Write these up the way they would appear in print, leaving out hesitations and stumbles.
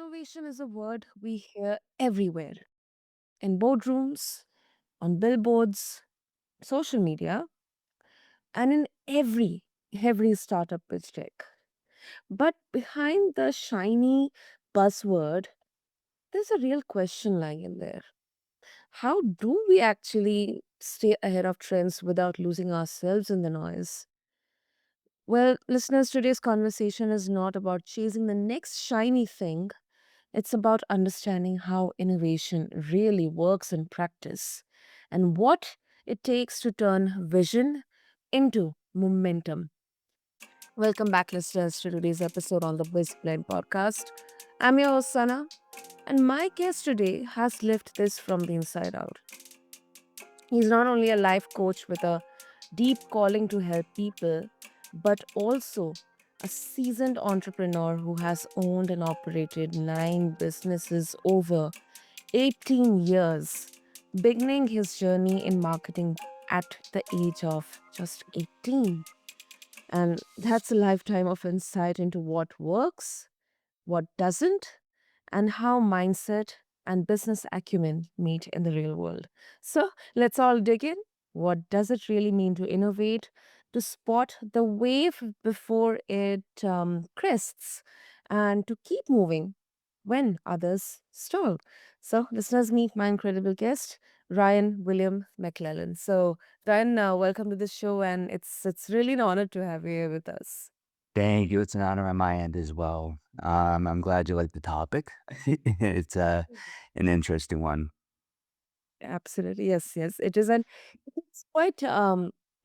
Innovation is a word we hear everywhere in boardrooms, on billboards, social media, and in every startup pitch deck. But behind the shiny buzzword, there's a real question lying in there. How do we actually stay ahead of trends without losing ourselves in the noise? Well, listeners, today's conversation is not about chasing the next shiny thing. It's about understanding how innovation really works in practice and what it takes to turn vision into momentum. Welcome back, listeners, to today's episode on the BizBlend podcast. I'm your host, Sana, and my guest today has lived this from the inside out. He's not only a life coach with a deep calling to help people, but also a seasoned entrepreneur who has owned and operated 9 businesses over 18 years, beginning his journey in marketing at the age of just 18. And that's a lifetime of insight into what works, what doesn't, and how mindset and business acumen meet in the real world. So let's all dig in. What does it really mean to innovate, to spot the wave before it crests, and to keep moving when others stall? So, listeners, meet my incredible guest, Ryan William McClellan. So, Ryan, welcome to the show, and it's really an honor to have you here with us. Thank you. It's an honor on my end as well. I'm glad you like the topic. It's an interesting one. Absolutely. Yes, yes. It is, and it's quite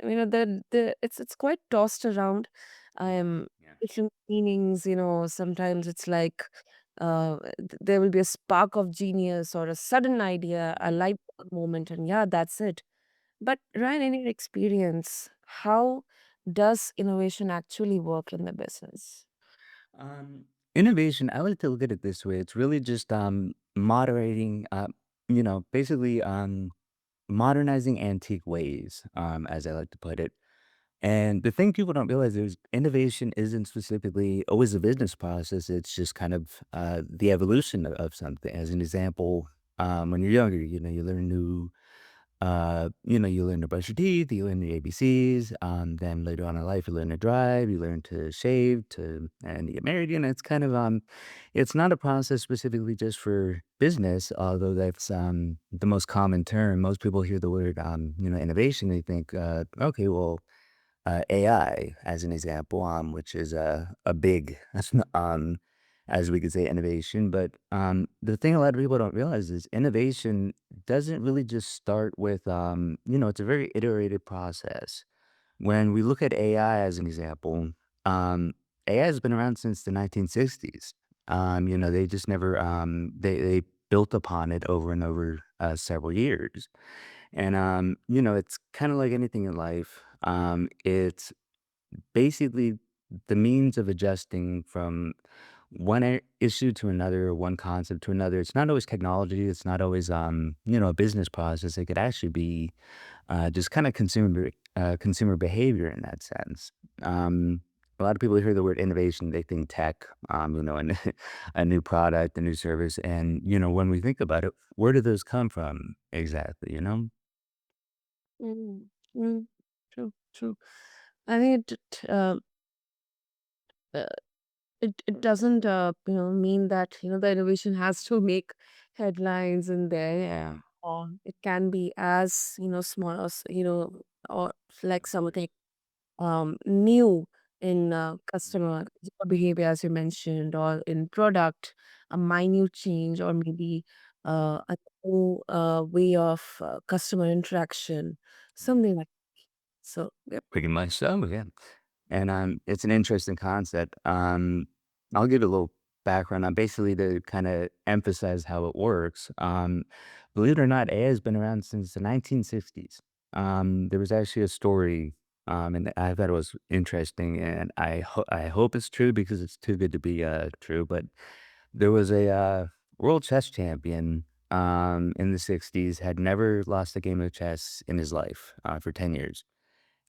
it's quite tossed around. Um Yeah. Different meanings, sometimes it's like there will be a spark of genius or a sudden idea, a light bulb moment, and yeah, that's it. But Ryan, in your experience, how does innovation actually work in the business? Um, Innovation, I like to look at it this way. It's really just moderating, basically modernizing antique ways, as I like to put it. And the thing people don't realize is innovation isn't specifically always a business process. It's just kind of the evolution of something. As an example, when you're younger, you learn you learn to brush your teeth, you learn the ABCs. Then later on in life, you learn to drive, you learn to shave, and you get married. It's kind of it's not a process specifically just for business, although that's the most common term. Most people hear the word innovation, they think, okay, well, AI as an example, which is a big, as we could say, innovation. But the thing a lot of people don't realize is innovation doesn't really just start with, it's a very iterative process. When we look at AI as an example, AI has been around since the 1960s. They just never, they built upon it over and over several years. And, it's kind of like anything in life. It's basically the means of adjusting from one issue to another, one concept to another. It's not always technology. It's not always, a business process. It could actually be just kind of consumer behavior in that sense. A lot of people hear the word innovation, they think tech, and a new product, a new service. And, when we think about it, where do those come from exactly? Mm, mm, true, true. I think uh, it doesn't mean that the innovation has to make headlines in there, Yeah. or it can be as small as or like something new in customer behavior, as you mentioned, or in product, a minute change, or maybe a new way of customer interaction, something like so. Yep. Pretty much so, yeah. And, it's an interesting concept. I'll give a little background on basically to kinda emphasize how it works. Believe it or not, AI has been around since the 1960s. There was actually a story, and I thought it was interesting, and I hope it's true because it's too good to be, true, but there was a, world chess champion, in the '60s, had never lost a game of chess in his life, for 10 years.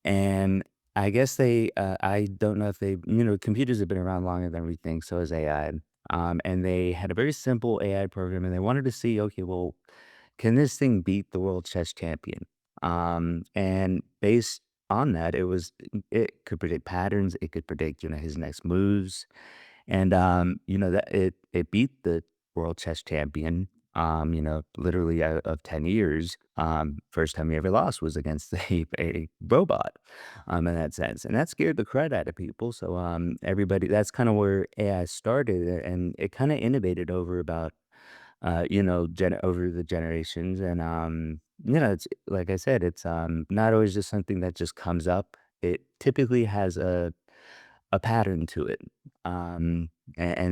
And I guess I don't know if computers have been around longer than we think, so has AI. and they had a very simple AI program, and they wanted to see, okay, well, can this thing beat the world chess champion? And based on that, it could predict patterns, it could predict, his next moves, and, that it beat the world chess champion, literally out of 10 years. First time he ever lost was against a robot, in that sense. And that scared the crud out of people. So, everybody, that's kind of where AI started, and it kind of innovated over about, over the generations. And, it's like I said, it's not always just something that just comes up. It typically has a pattern to it. And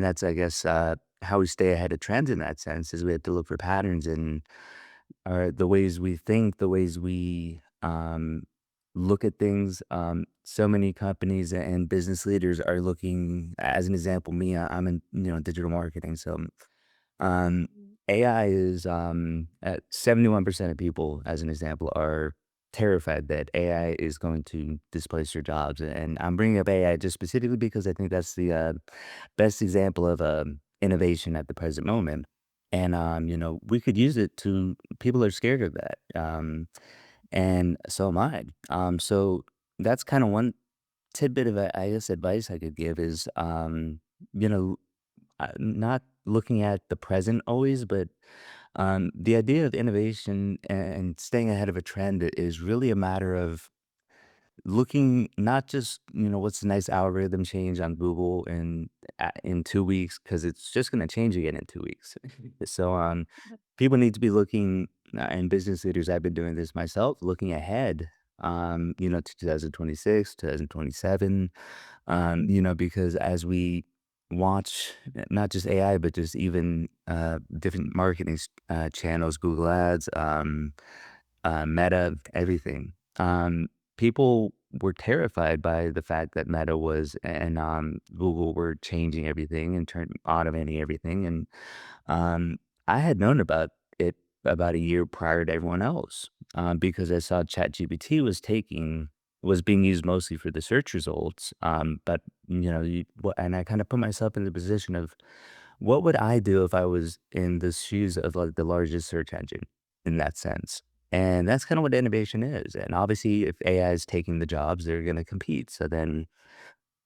that's, I guess, how we stay ahead of trends in that sense is we have to look for patterns in the ways we think, the ways we look at things. So many companies and business leaders are looking, as an example, me, I'm in, digital marketing. So um, Mm. AI is at 71% of people, as an example, are terrified that AI is going to displace their jobs. And I'm bringing up AI just specifically because I think that's the best example of innovation at the present moment. And, we could use it to, people are scared of that. And so am I. So that's kind of one tidbit of, I guess, advice I could give is, you know, not looking at the present always, but the idea of innovation and staying ahead of a trend is really a matter of looking not just, what's the nice algorithm change on Google in 2 weeks, because it's just going to change again in 2 weeks. So people need to be looking, and business leaders, I've been doing this myself, looking ahead, to 2026, 2027, because as we watch not just AI, but just even different marketing channels, Google Ads, Meta, everything. People were terrified by the fact that Meta was and Google were changing everything and automating everything. And um, I had known about it about a year prior to everyone else, because I saw ChatGPT was being used mostly for the search results. But and I kind of put myself in the position of what would I do if I was in the shoes of like the largest search engine in that sense. And that's kind of what innovation is. And obviously, if AI is taking the jobs, they're going to compete. So then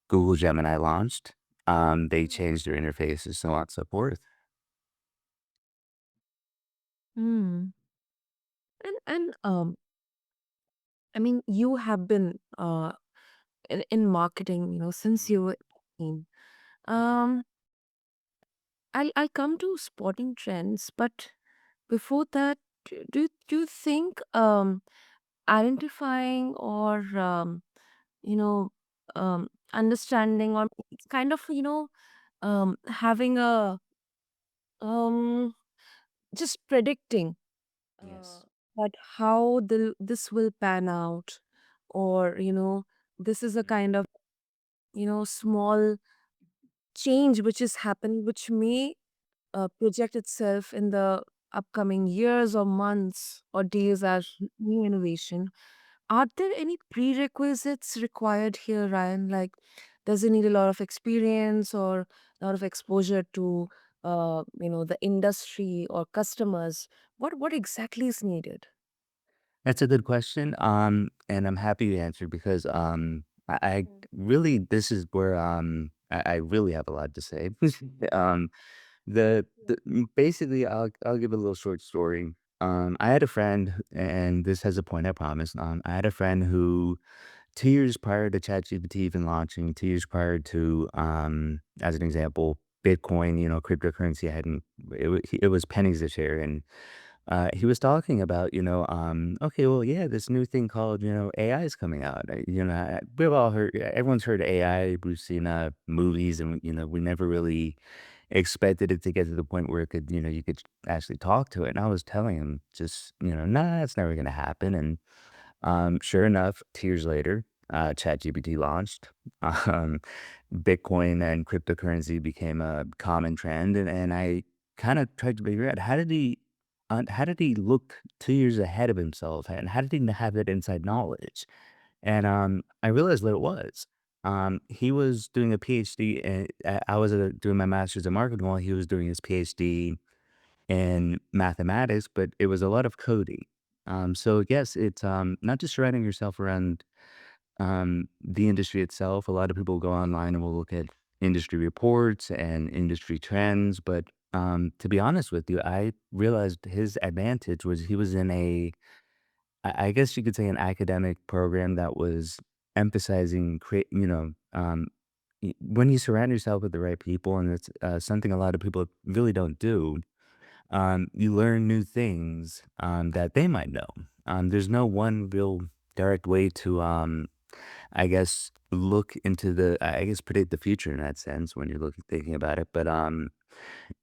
Google Gemini launched. They changed their interfaces, so on and so forth. Mm. And I mean, you have been in marketing, since you were 18. Um, I'll come to spotting trends, but before that, do you think identifying or you know understanding or kind of having a um just predicting uh, Yes. that how this will pan out, or this is a kind of small change which has happened, which may project itself in the upcoming years or months or days as new innovation. Are there any prerequisites required here, Ryan? Like, does it need a lot of experience or a lot of exposure to, the industry or customers? What exactly is needed? That's a good question. And I'm happy to answer because I Mm. really this is where I really have a lot to say. um, basically I'll give a little short story. I had a friend, and this has a point, I promise. I had a friend who 2 years prior to ChatGPT even launching, 2 years prior to, as an example, Bitcoin, cryptocurrency hadn't, it was pennies a share. And he was talking about, okay, well, yeah, this new thing called, AI is coming out. We've all heard, everyone's heard AI. We've seen movies, and, we never really expected it to get to the point where it could, you could actually talk to it. And I was telling him just, nah, it's never going to happen. And sure enough, 2 years later, ChatGPT launched. Um, Bitcoin and cryptocurrency became a common trend, and I kind of tried to figure out how did he look 2 years ahead of himself, and how did he have that inside knowledge? And I realized what it was. He was doing a PhD, and I was doing my master's in marketing while he was doing his PhD in mathematics, but it was a lot of coding. So yes, it's not just surrounding yourself around the industry itself. A lot of people go online and will look at industry reports and industry trends, but to be honest with you, I realized his advantage was he was in I guess you could say an academic program that was emphasizing create, when you surround yourself with the right people, and it's something a lot of people really don't do, you learn new things that they might know. There's no one real direct way to, I guess, look into I guess, predict the future in that sense when you're thinking about it. But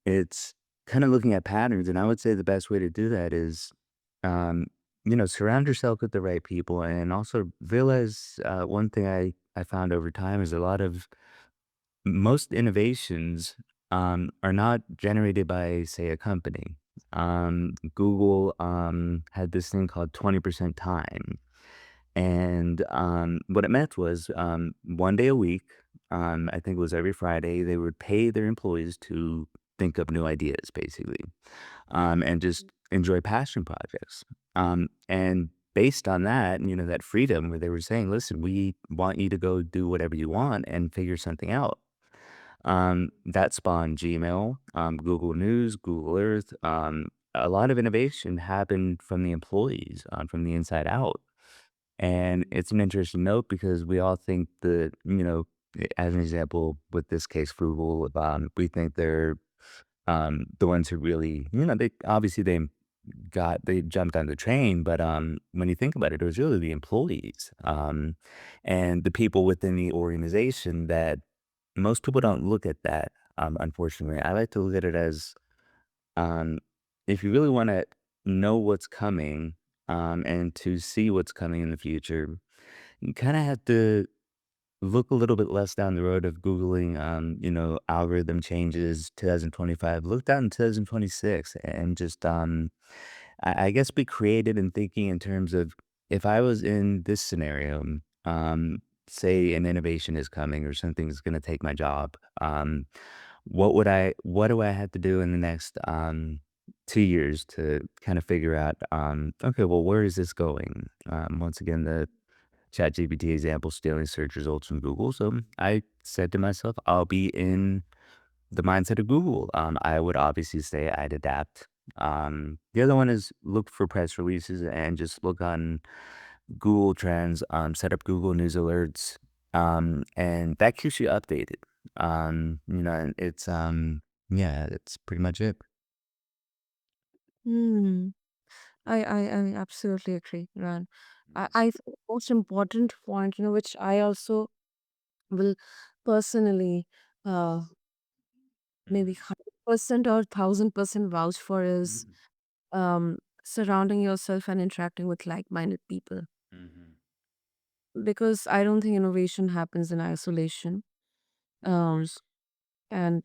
it's kind of looking at patterns, and I would say the best way to do that is, um, surround yourself with the right people, and also realize one thing I found over time is a lot of most innovations are not generated by, say, a company. Google had this thing called 20% time. And what it meant was 1 day a week, I think it was every Friday, they would pay their employees to think up new ideas, basically, and just enjoy passion projects. And based on that, that freedom where they were saying, listen, we want you to go do whatever you want and figure something out. That spawned Gmail, Google News, Google Earth. A lot of innovation happened from the employees, from the inside out. And it's an interesting note because we all think that, as an example, with this case, Google, we think they're the ones who really, they obviously they jumped on the train, but when you think about it, it was really the employees and the people within the organization that most people don't look at that. Unfortunately, I like to look at it as um, if you really want to know what's coming and to see what's coming in the future, you kind of have to look a little bit less down the road of Googling, algorithm changes 2025. Look down in 2026 and just, I guess, be creative in thinking in terms of if I was in this scenario, say an innovation is coming or something's going to take my job. What do I have to do in the next 2 years to kind of figure out, okay, well, where is this going? Once again, the ChatGPT example stealing search results from Google. So I said to myself, I'll be in the mindset of Google. I would obviously say I'd adapt. The other one is look for press releases and just look on Google Trends, set up Google News alerts, and that keeps you updated. And yeah, that's pretty much it. Hmm. I absolutely agree, Ran. I think the most important point, which I also will personally uh maybe Mhm, 100% or 1,000% vouch for is mhm, surrounding yourself and interacting with like-minded people. mhm, Because I don't think innovation happens in isolation. of Um, course. and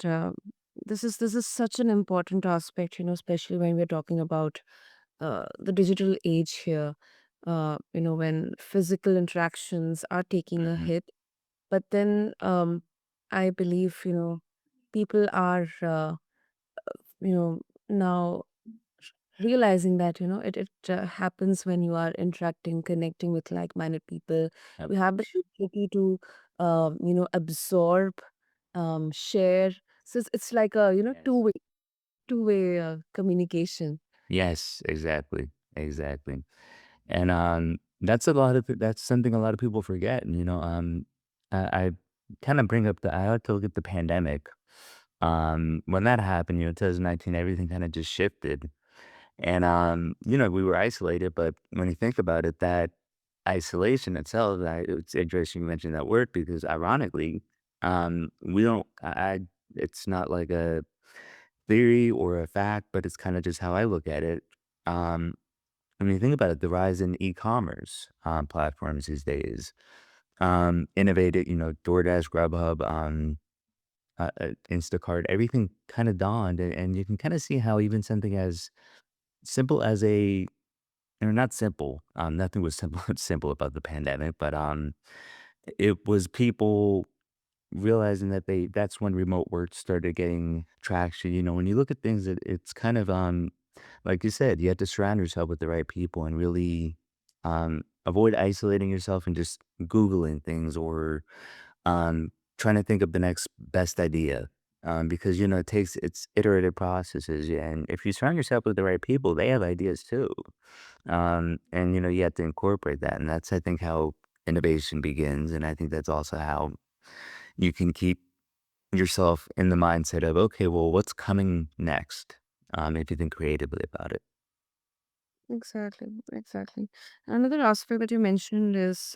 this is such an important aspect, especially when we're talking about the digital age here. When physical interactions are taking a Mhm, hit, but then I believe people are now realizing that it happens when you are interacting, connecting with like-minded people. of You have the course. ability to absorb, share. So it's like a Yes. two-way communication. Yes, exactly, exactly. And that's something a lot of people forget. And I kind of bring up I like to look at the pandemic. When that happened, 2019, everything kind of just shifted. And we were isolated, but when you think about it, that isolation itself, it's interesting you mentioned that word because ironically, we don't it's not like a theory or a fact, but it's kind of just how I look at it. Um, when you think about it, the rise in e-commerce platforms these days, innovated, DoorDash, Grubhub, Instacart, everything kind of dawned, and you can kind of see how even something as simple as or not simple, nothing was simple simple about the pandemic, but it was people realizing that that's when remote work started getting traction. When you look at things, it's kind of, like you said, you have to surround yourself with the right people and really, avoid isolating yourself and just Googling things or, trying to think of the next best idea. Because, it's iterative processes. Yeah, and if you surround yourself with the right people, they have ideas too. And, you have to incorporate that. And that's, I think, how innovation begins. And I think that's also how you can keep yourself in the mindset of, okay, well, what's coming next? If you think creatively about it. Exactly, exactly. Another aspect that you mentioned is,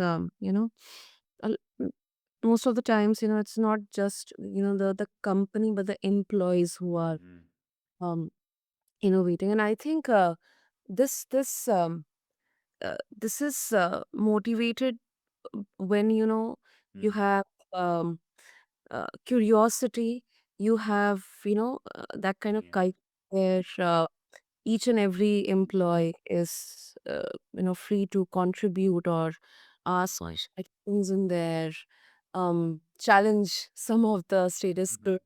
most of the times, it's not just, the company, but the employees who are Mhm. um, innovating. And I think this is motivated when, you Mhm. have um, curiosity, you have, that kind of Yeah. kite where each and every employee is, free to contribute or ask Like, questions in there, challenge some of the status mhm. quo.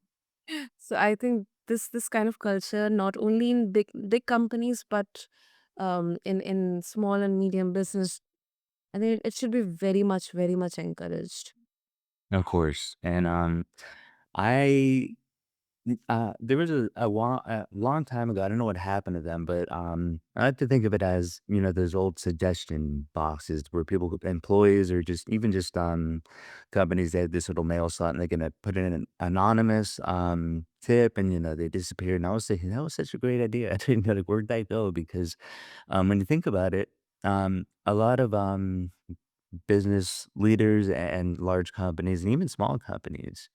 So I think this kind of culture, not only in big companies, but in small and medium business, I think it should be very much encouraged. Of course. And I there was a long time ago. I don't know what happened to them, but I like to think of it as those old suggestion boxes where employees, or just even just companies, they had this little mail slot and they're gonna put in an anonymous tip, and they disappear. And I was thinking that was such a great idea. I didn't know, like, where'd that go? Because when you think about it, a lot of business leaders and large companies and even small companies,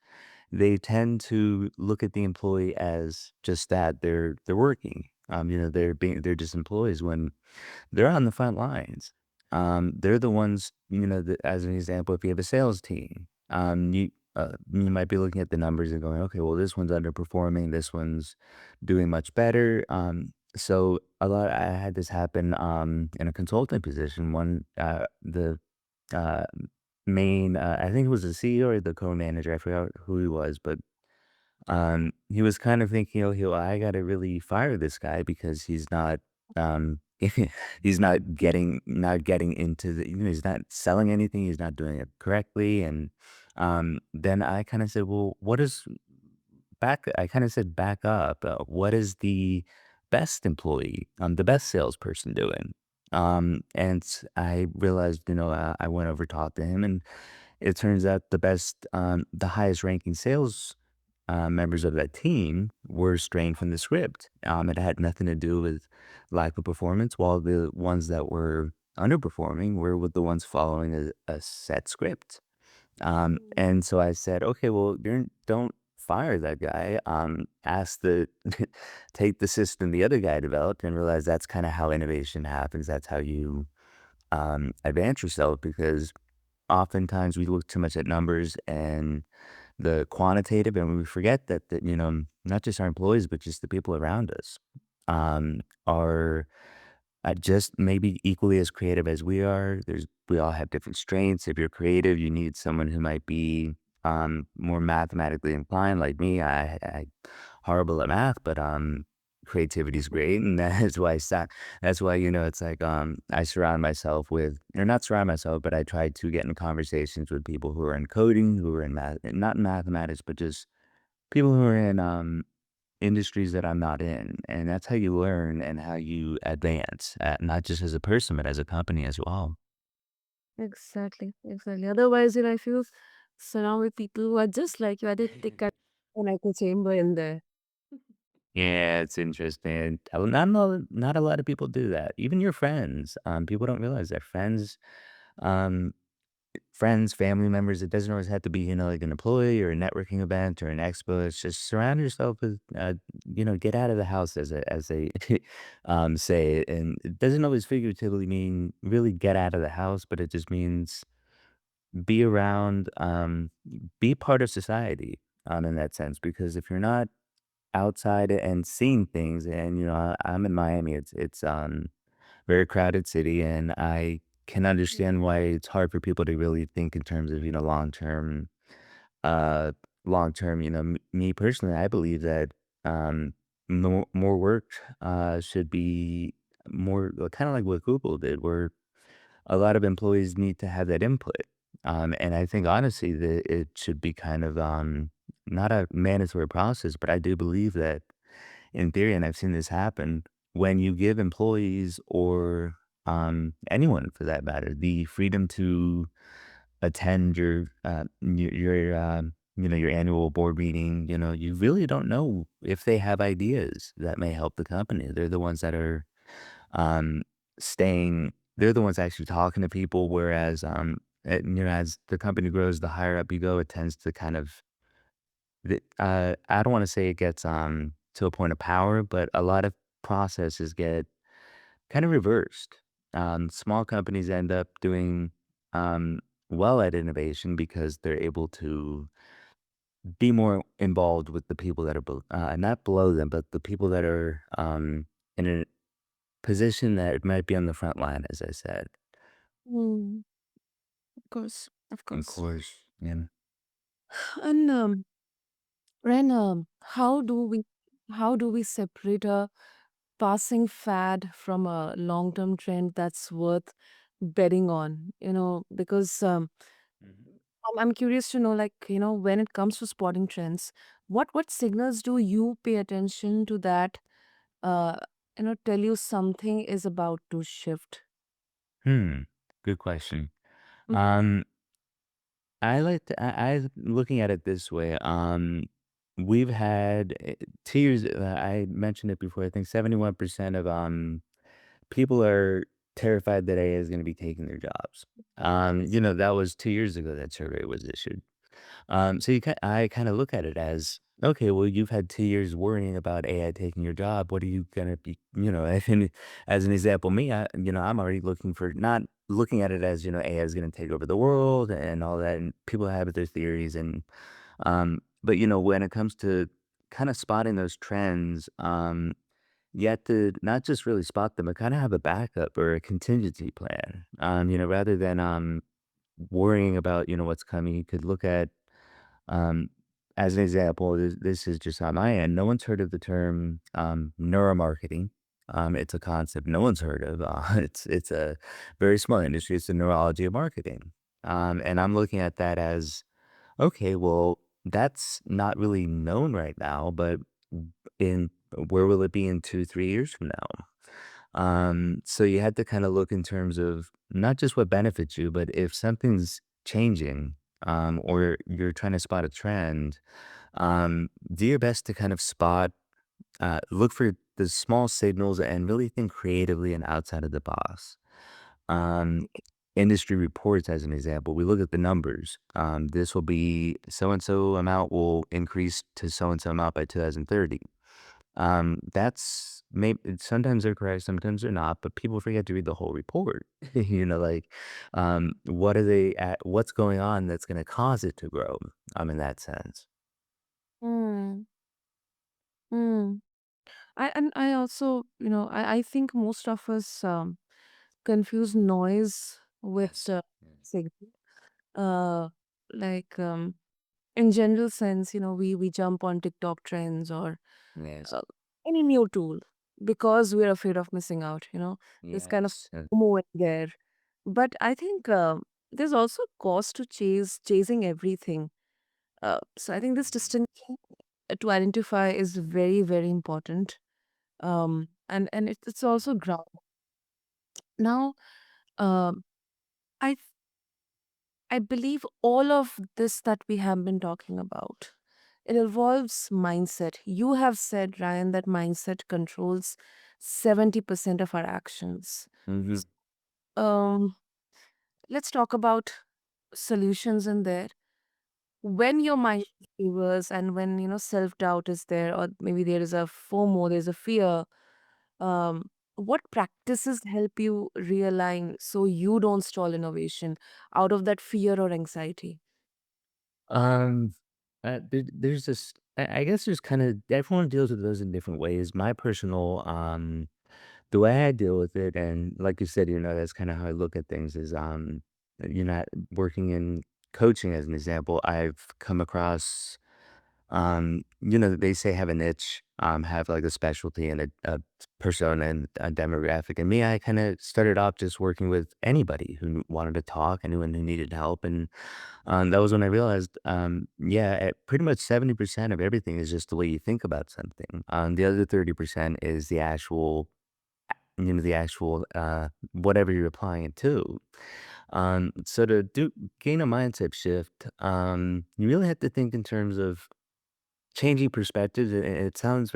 they tend to look at the employee as just that they're working. They're just employees when they're on the front lines. They're the ones, that, as an example, if you have a sales team, you might be looking at the numbers and going, okay, well, this one's underperforming, this one's doing much better. So I had this happen in a consulting position. The uh, I think it was the CEO or the co-manager, I forgot who he was, but he was kind of thinking, "Oh, I gotta really fire this guy because he's not, he's not getting into he's not selling anything, he's not doing it correctly." And then I kind of said, "Well, what is back?" I kind of said, "Back up. What is the best employee, the best salesperson doing?" And I realized, I went over talked to him, and it turns out the highest ranking sales members of that team were straying from the script. It had nothing to do with lack of performance, while the ones that were underperforming were with the ones following a set script. And so I said, okay, well, don't fire that guy. Ask take the system the other guy developed and realize that's kind of how innovation happens. That's how you advance yourself, because oftentimes we look too much at numbers and the quantitative, and we forget that not just our employees, but just the people around us are just maybe equally as creative as we are. We all have different strengths. If you're creative, you need someone who might be more mathematically inclined, like me. I horrible at math, but creativity is great, and that's why it's like I surround myself with, or not surround myself, but I try to get in conversations with people who are in coding, who are in math, not in mathematics, but just people who are in industries that I'm not in, and that's how you learn and how you advance, not just as a person, but as a company as well. Exactly, exactly. Otherwise, I feel surrounded with people who are just like you. I did take an echo chamber in there. Yeah, it's interesting. Not a lot of people do that. Even your friends, people don't realize that um, friends, family members. It doesn't always have to be, like an employee or a networking event or an expo. It's just surround yourself with, get out of the house, as they say. And it doesn't always figuratively mean really get out of the house, but it just means be around, be part of society, in that sense. Because if you're not outside and seeing things, and I'm in Miami, it's very crowded city, and I can understand why it's hard for people to really think in terms of, uh, long term, me personally, I believe that, more work, should be more kind of like what Google did, where a lot of employees need to have that input. And I think honestly that it should be kind of, not a mandatory process, but I do believe that in theory, and I've seen this happen, when you give employees or, anyone for that matter, the freedom to attend your annual board meeting, you really don't know if they have ideas that may help the company. They're the ones that are, um, staying they're the ones actually talking to people, whereas, as the company grows, the higher up you go, it tends to kind of I don't wanna say it gets, to a point of power, but a lot of processes get kind of reversed. Small companies end up doing, um, well at innovation because they're able to be more involved with the people that are not below them, but the people that are, in a position that might be on the front line, as I said. Mm, of course, of Of course. course. Yeah. And Ren, how do we separate a passing fad from a long-term trend that's worth betting on? Because Mhm. I'm curious to know, like, when it comes to spotting trends, what signals do you pay attention to that, uh, tell you something is about to shift? Hmm, good question. Mm. Um, I looking at it this way, we've had, 2 years I mentioned it before, I think 71% of, people are terrified that AI is gonna be taking their jobs. That was 2 years ago that survey was issued. So I kinda look at it as, okay, well, you've had 2 years worrying about AI taking your job. What are you gonna be, and as an example, me, I'm already looking for not looking at it as, AI is gonna take over the world and all that, and people have their theories but, when it comes to kinda spotting those trends, you have to not just really spot them, but kinda have a backup or a contingency plan. Rather than, worrying about, what's coming, you could look at um, as an example, this is just on my end. No one's heard of the term neuromarketing. It's a concept no one's heard of. It's a very small industry. It's the neurology of marketing, and I'm looking at that as okay. Well, that's not really known right now, but in where will it be in 2, 3 years from now? So you had to kind of look in terms of not just what benefits you, but if something's changing, or you're trying to spot a trend, do your best to kind of look for the small signals and really think creatively and outside of the box. Um, Industry reports, as an example, we look at the numbers. This will be so and so amount will increase to so and so amount by 2030. That's maybe sometimes they're correct, sometimes they're not, but people forget to read the whole report. Like, what are they at? What's going on that's going to cause it to grow? In that sense. Mm, mm. I also, I think most of us confuse noise with Yes. Yes. signal. Uh, like in general sense, we jump on TikTok trends or Yes. uh, any new tool because we're afraid of missing out. This kind of Yes. FOMO in there. But I think there's also cost to chasing everything. So I think this distinction to identify is very, very important. And it's also ground. Now, um, I I believe all of this that we have been talking about, it involves mindset. You have said, Ryan, that mindset controls 70% of our actions. Hmm. Um, let's talk about solutions in there. When your mind wavers and when self-doubt is there, or maybe there is a FOMO, there's a fear, what practices help you realign so you don't stall innovation out of that fear or anxiety? Um, there's I guess there's kind of everyone deals with those in different ways. My personal The way I deal with it, and like you said, that's kinda how I look at things is, you're not working in coaching as an example, I've come across, they say have a niche, have like a specialty and a persona and a demographic. And me, I kind of started off just working with anybody who wanted to talk, anyone who needed help. And that was when I realized, yeah, pretty much 70% of everything is just the way you think about something. The other 30% is the actual whatever you're applying it to. So to gain a mindset shift, you really have to think in terms of changing perspectives. It sounds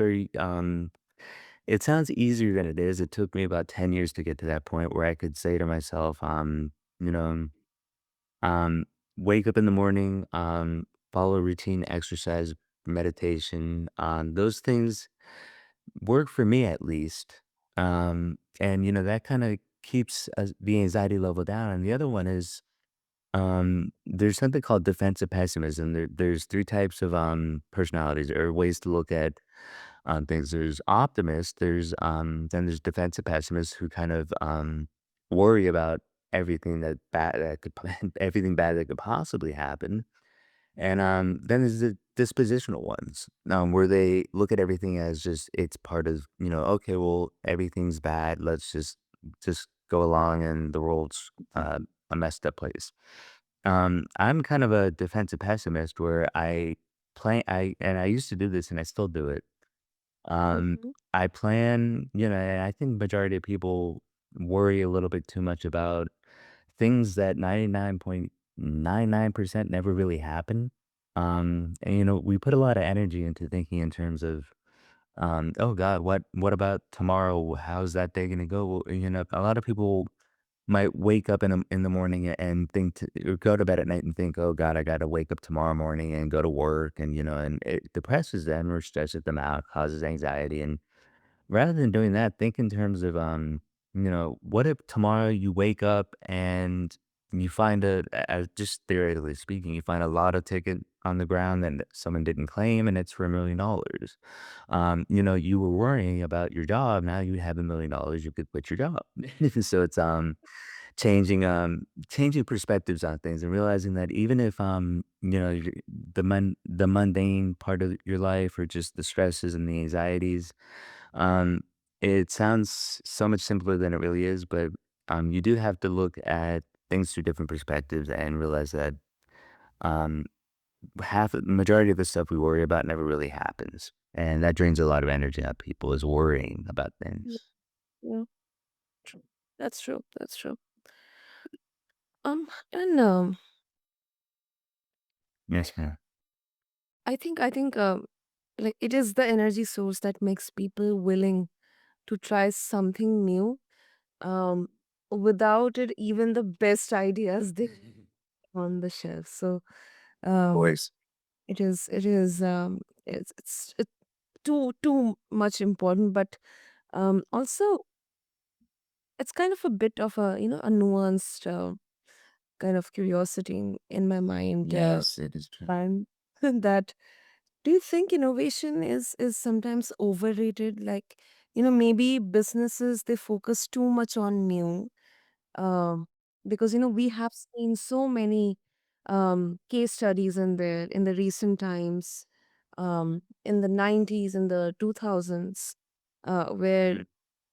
it sounds easier than it is. It took me about 10 years to get to that point where I could say to myself, you know, um, wake up in the morning, follow a routine, exercise, meditation. Those things work for me at least. And that kind of keeps the anxiety level down. And the other one is there's something called defensive pessimism. There's three types of personalities or ways to look at things. There's optimists. Then there's defensive pessimists who kind of worry about everything that could everything bad that could possibly happen. And then there's the dispositional ones, where they look at everything as just it's part of, okay, well, everything's bad. Let's just go along, and the world's a messed up place. I'm kind of a defensive pessimist where I used to do this and I still do it. Um, Mhm. I plan, and I think majority of people worry a little bit too much about things that 99.99% never really happen. And we put a lot of energy into thinking in terms of, oh God, what about tomorrow? How's that day gonna go? Well, a lot of people might wake up in the morning and think or go to bed at night and think, "Oh god, I gotta wake up tomorrow morning and go to work," and it depresses them or stresses them out, causes anxiety, and rather than doing that, think in terms of, what if tomorrow you wake up and you find just theoretically speaking, you find a lotto ticket on the ground that someone didn't claim and it's for $1 million. You were worrying about your job, now you have $1 million, you could quit your job. So it's, changing perspectives on things and realizing that even if the mundane part of your life or just the stresses and the anxieties, um it sounds so much simpler than it really is, but you do have to look at things through different perspectives and realize that um majority of the stuff we worry about never really happens, and that drains a lot of energy out of people is worrying about Yeah, things. yeah, true. That's true. That's true. And Yes, ma'am. I think like it is the energy source that makes people willing to try something new. Um, Without it, even the best ideas they on the shelf. So um, Voice. it's too much important, but also it's kind of a bit of a a nuanced kind of curiosity in my mind. Yes, it is true. And that do you think innovation is sometimes overrated? Like maybe businesses they focus too much on new, um, because we have seen so many case studies in the recent times, in the 90s and the 2000s, where Mhm.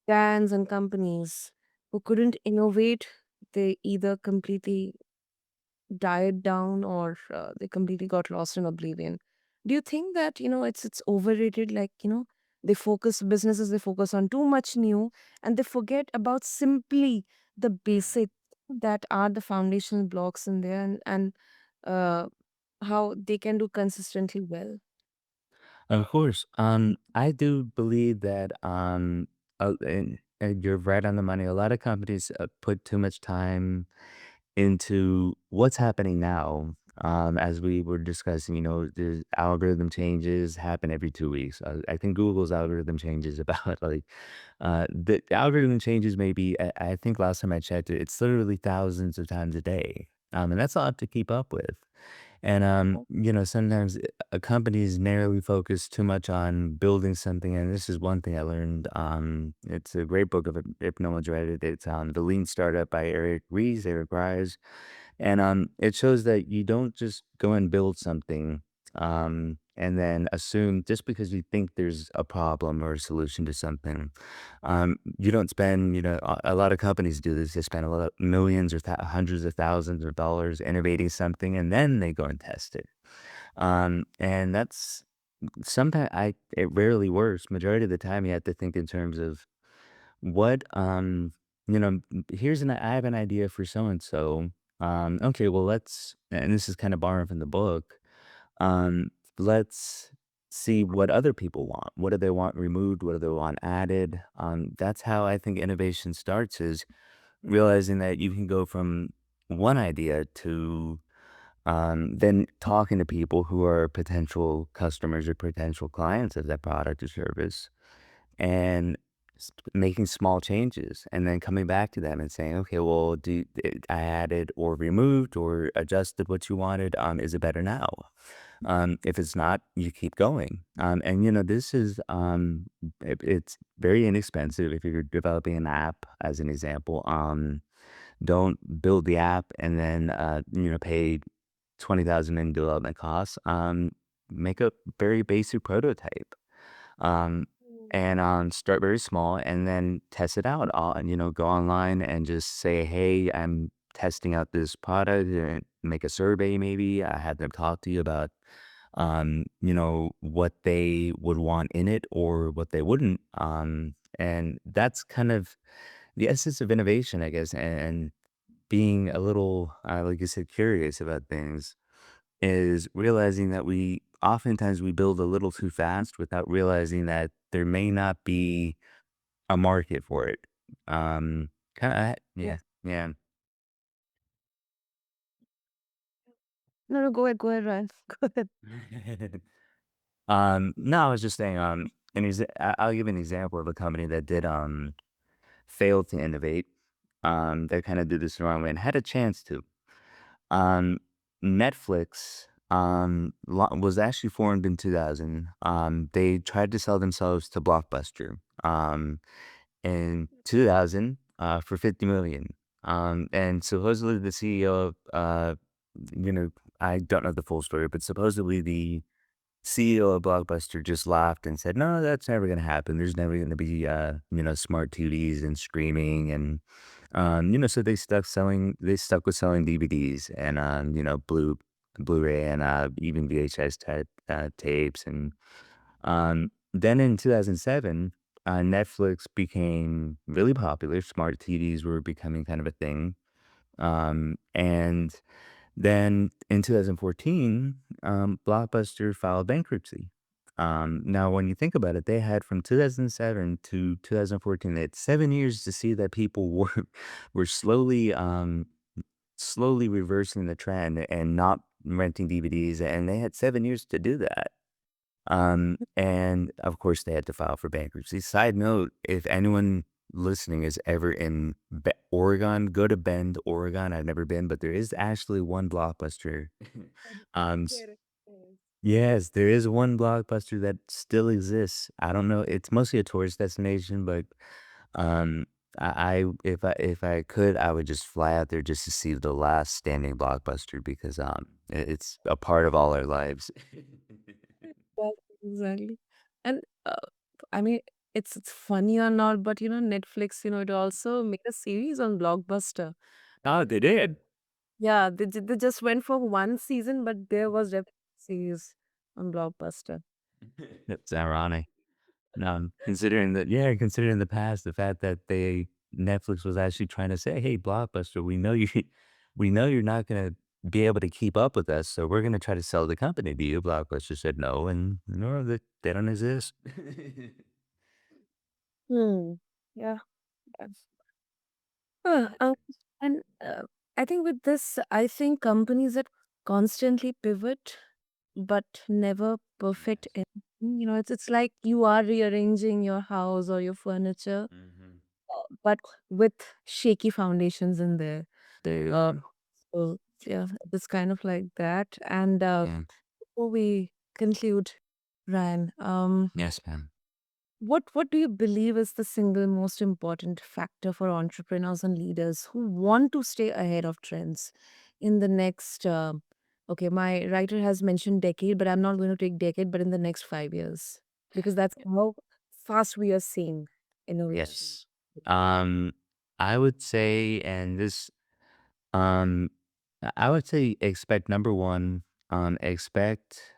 brands and companies who couldn't innovate, they either completely died down or they completely got lost in oblivion. Do you think that it's overrated? Like businesses they focus on too much new and they forget about simply the basic that are the foundational blocks in there, and uh, how they can do consistently well. Of course. I do believe that, and you're right on the money. A lot of companies put too much time into what's happening now. As we were discussing, the algorithm changes happen every 2 weeks. I think Google's algorithm changes about like the algorithm changes maybe. I think last time I checked it, it's literally thousands of times a day. And that's a lot to keep up with. And, sometimes companies narrowly focus too much on building something. And this is one thing I learned. It's a great book if no one's read it. It's The Lean Startup by Eric Ries. And it shows that you don't just go and build something and then assume just because you think there's a problem or a solution to something. You don't spend, a lot of companies do this. They spend a lot of millions or hundreds of thousands of dollars innovating something and then they go and test it. And that's sometimes it rarely works. Majority of the time, you have to think in terms of what, I have an idea for so and so. Okay, well, and this is kind of borrowed from the book. Um, let's see what other people want. What do they want removed? What do they want added? That's how I think innovation starts is realizing that you can go from one idea to then talking to people who are potential customers or potential clients of that product or service and making small changes and then coming back to them and saying, okay, well, I added or removed or adjusted what you wanted. Is it better now? If it's not, you keep going. And this is it's very inexpensive if you're developing an app, as an example. Don't build the app and then pay 20,000 in development costs. Make a very basic prototype Mm. and start very small and then test it out. Go online and just say, hey, I'm testing out this product and make a survey. Maybe I had them talk to you about, what they would want in it or what they wouldn't. And that's kind of the essence of innovation, I guess, and being a little, like you said, curious about things is realizing that we build a little too fast without realizing that there may not be a market for it. Kinda Yeah. yeah, yeah. No, no, go ahead, Ryan. Go ahead. No, I was just saying, I'll give an example of a company that did, fail to innovate. They kinda did this the wrong way and had a chance to. Um, Netflix, was actually formed in 2000. They tried to sell themselves to Blockbuster, in 2000, for 50 million. And supposedly the CEO of, you know, I don't know the full story, but supposedly the CEO of Blockbuster just laughed and said, "No, that's never gonna happen. There's never gonna be, smart TVs and streaming." And, so they stuck with selling DVDs and, Blu-ray and, even VHS type, tapes. And, then in 2007, Netflix became really popular. Smart TVs were becoming kind of a thing. And then in 2014, Blockbuster filed bankruptcy. Now, when you think about it, they had from 2007 to 2014, they had 7 years to see that people were slowly reversing the trend and not renting DVDs, and they had 7 years to do that. And of course, they had to file for bankruptcy. Side note: if anyone listening is ever in Oregon, go to Bend, Oregon. I've never been, but there is actually one Blockbuster. There it is. Yes, there is one Blockbuster that still exists. I don't know. It's mostly a tourist destination, but um, if I could, I would just fly out there just to see the last standing Blockbuster because it's a part of all our lives. Well, exactly. And I mean, it's funny or not, but Netflix, it also made a series on Blockbuster. Oh, they did. Yeah, they just went for one season, but there was definitely a series on Blockbuster. That's ironic. No, considering the past, the fact that Netflix was actually trying to say, "Hey, Blockbuster, we know you, we know you're not gonna be able to keep up with us, so we're gonna try to sell the company to you." Blockbuster said no, and no, they don't exist. Hmm. Yeah. That's- and I think with this, I think companies that constantly pivot but never perfect Yes. anything. It's like you are rearranging your house or your furniture, Mhm. but with shaky foundations in there. They Uh, so. Yeah, it's kind of like that. And Yeah. before we conclude, Ryan, Yes, ma'am. what do you believe is the single most important factor for entrepreneurs and leaders who want to stay ahead of trends in the next? Okay, my writer has mentioned decade, but I'm not going to take decade, but in the next 5 years, because that's how fast we are seeing innovation. Yes. Um, I would say, and this, um, I would say expect number one, expect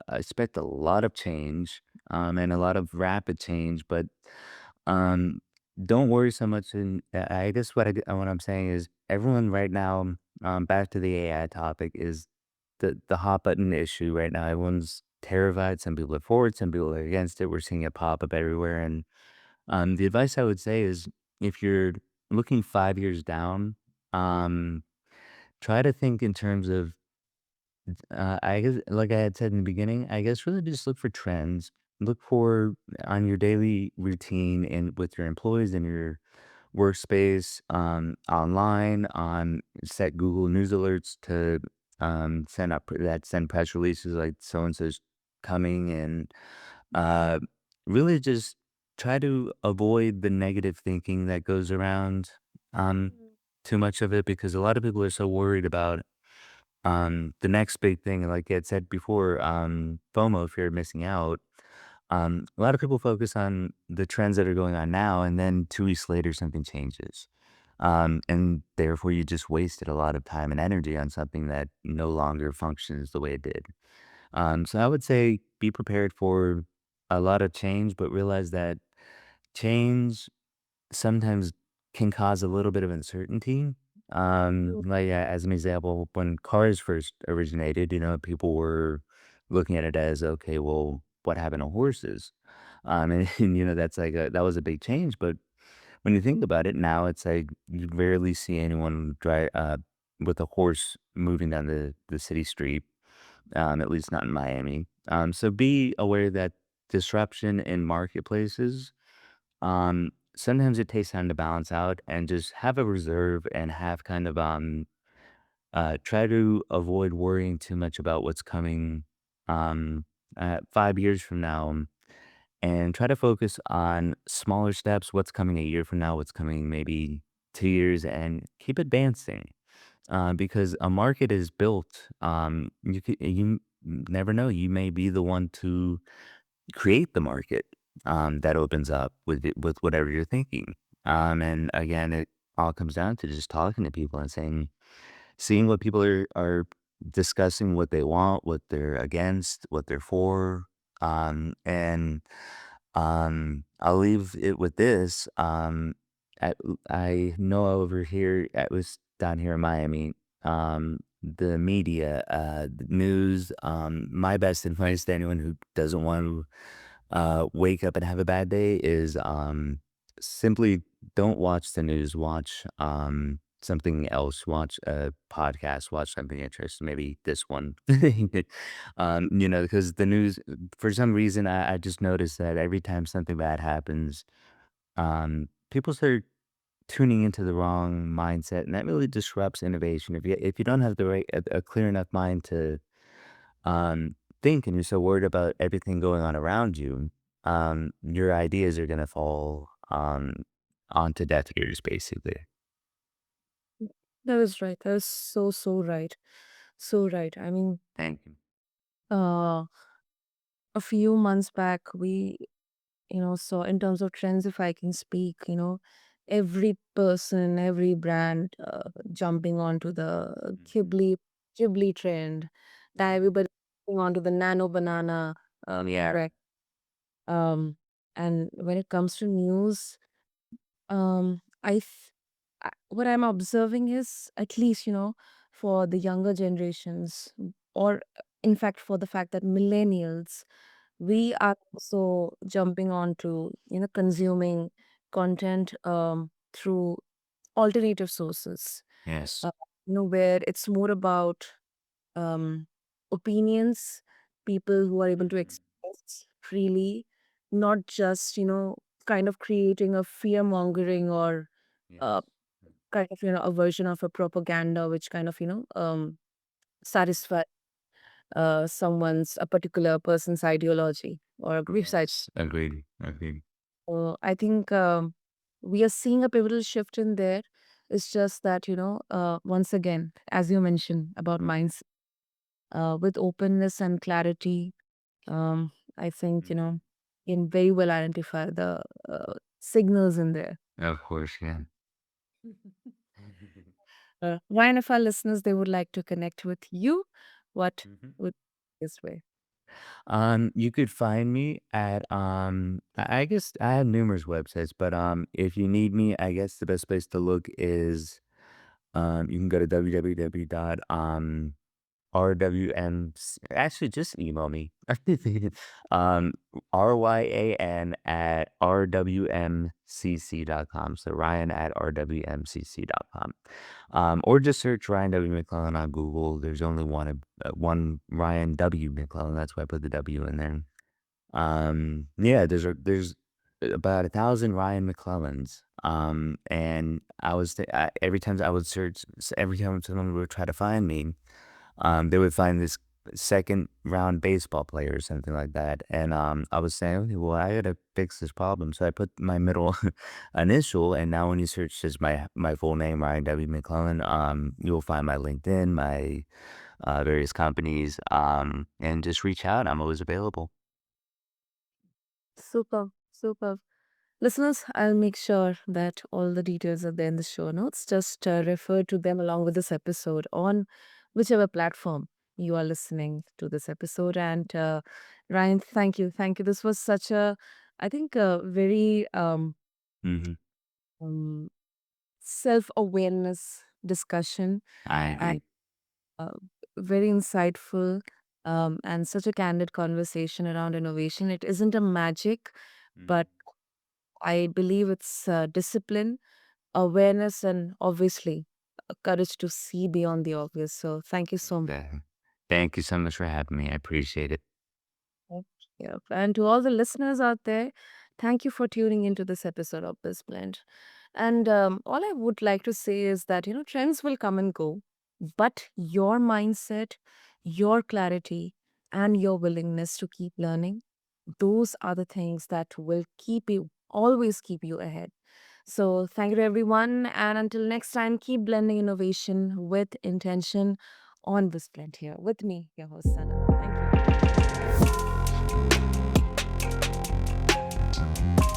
I expect a lot of change, and a lot of rapid change, but um, don't worry so much. And I guess what I'm saying is everyone right now, back to the AI topic, is the hot button issue right now. Everyone's terrified. Some people are for it, some people are against it. We're seeing it pop up everywhere. And the advice I would say is if you're looking 5 years down, um, try to think in terms of I guess, like I had said in the beginning, I guess really just look for trends. Look for on your daily routine and with your employees in your workspace, online, on set Google News alerts to send press releases like so and so's coming, and uh, really just try to avoid the negative thinking that goes around too much of it, because a lot of people are so worried about the next big thing, like I had said before, FOMO, fear of missing out. A lot of people focus on the trends that are going on now, and then 2 weeks later, something changes. And therefore, you just wasted a lot of time and energy on something that no longer functions the way it did. So I would say be prepared for a lot of change, but realize that change sometimes can cause a little bit of uncertainty. Like, as an example, when cars first originated, people were looking at it as, okay, well, what happened to horses? And that's like that was a big change. But when you think about it now, it's like you rarely see anyone drive with a horse moving down the city street. At least not in Miami. So be aware that disruption in marketplaces, sometimes it takes time to balance out, and just have a reserve and have kind of try to avoid worrying too much about what's coming 5 years from now, and try to focus on smaller steps, what's coming a year from now, what's coming maybe 2 years, and keep advancing. Because a market is built. You never know. You may be the one to create the market, that opens up with whatever you're thinking. And again, it all comes down to just talking to people and seeing what people are discussing, what they want, what they're against, what they're for. And I'll leave it with this. I, I know over here, I was down here in Miami. The media, the news. My best advice to anyone who doesn't want to wake up and have a bad day is simply don't watch the news. Watch something else. Watch a podcast. Watch something interesting. Maybe this one. Because the news, for some reason, I just noticed that every time something bad happens, people start tuning into the wrong mindset, and that really disrupts innovation. If you don't have a clear enough mind to think, and you're so worried about everything going on around you, your ideas are gonna fall onto deaf ears, basically. That is right. That is so, so right. So right. I mean, Thank you. uh, a few months back, we, saw in terms of trends, if I can speak, every person, every brand jumping onto the Mhm. Ghibli trend. Now everybody jumping onto the nano banana Yeah. trend. Um, and when it comes to news, what I'm observing is, at least, for the younger generations, or in fact, for the fact that millennials, we are also jumping on to, consuming content through alternative sources, Yes. uh, where it's more about um, opinions, people who are able to Mhm. express freely, not just, kind of creating a fear mongering or uh, Yes. kind of, a version of a propaganda which kind of, satisfy someone's, a particular person's ideology or a group's idea. Yes. Agreed. Agreed. So I think we are seeing a pivotal shift in there. It's just that, once again, as you mentioned about minds, with openness and clarity, I think, Mhm. can very well identify the signals in there. Of course, yeah. Ryan, if our listeners, they would like to connect with you, what Mhm. would this way? You could find me at I guess I have numerous websites, but if you need me, I guess the best place to look is you can go to www dot RWM. Actually, just email me. um, RYAN at RWMCC.com. So Ryan at RWMCC.com. Or just search Ryan W. McClellan on Google. There's only one Ryan W. McClellan. That's why I put the W in there. Yeah, there's about 1,000 Ryan McClellans. And every time I would search, every time someone would try to find me, they would find this second round baseball player or something like that. And I was saying, okay, well, I gotta fix this problem. So I put my middle initial, and now when you search just my full name, Ryan W. McClellan, you'll find my LinkedIn, my various companies, and just reach out. I'm always available. Super, super. Listeners, I'll make sure that all the details are there in the show notes. Just refer to them along with this episode on whichever platform you are listening to this episode. And Ryan, thank you. Thank you. This was such a, I think, a very Hmm. um, self awareness discussion I and agree. uh, very insightful and such a candid conversation around innovation. It isn't a magic, but Mhm. I believe it's discipline, awareness, and obviously courage to see beyond the obvious. So thank you so much. Yeah. Thank you so much for having me. I appreciate it. Yeah. And to all the listeners out there, thank you for tuning into this episode of BizBlend. And all I would like to say is that, trends will come and go, but your mindset, your clarity, and your willingness to keep learning, those are the things that will always keep you ahead. So, thank you to everyone. And until next time, keep blending innovation with intention on BizBlend here with me, your host, Sana. Thank you.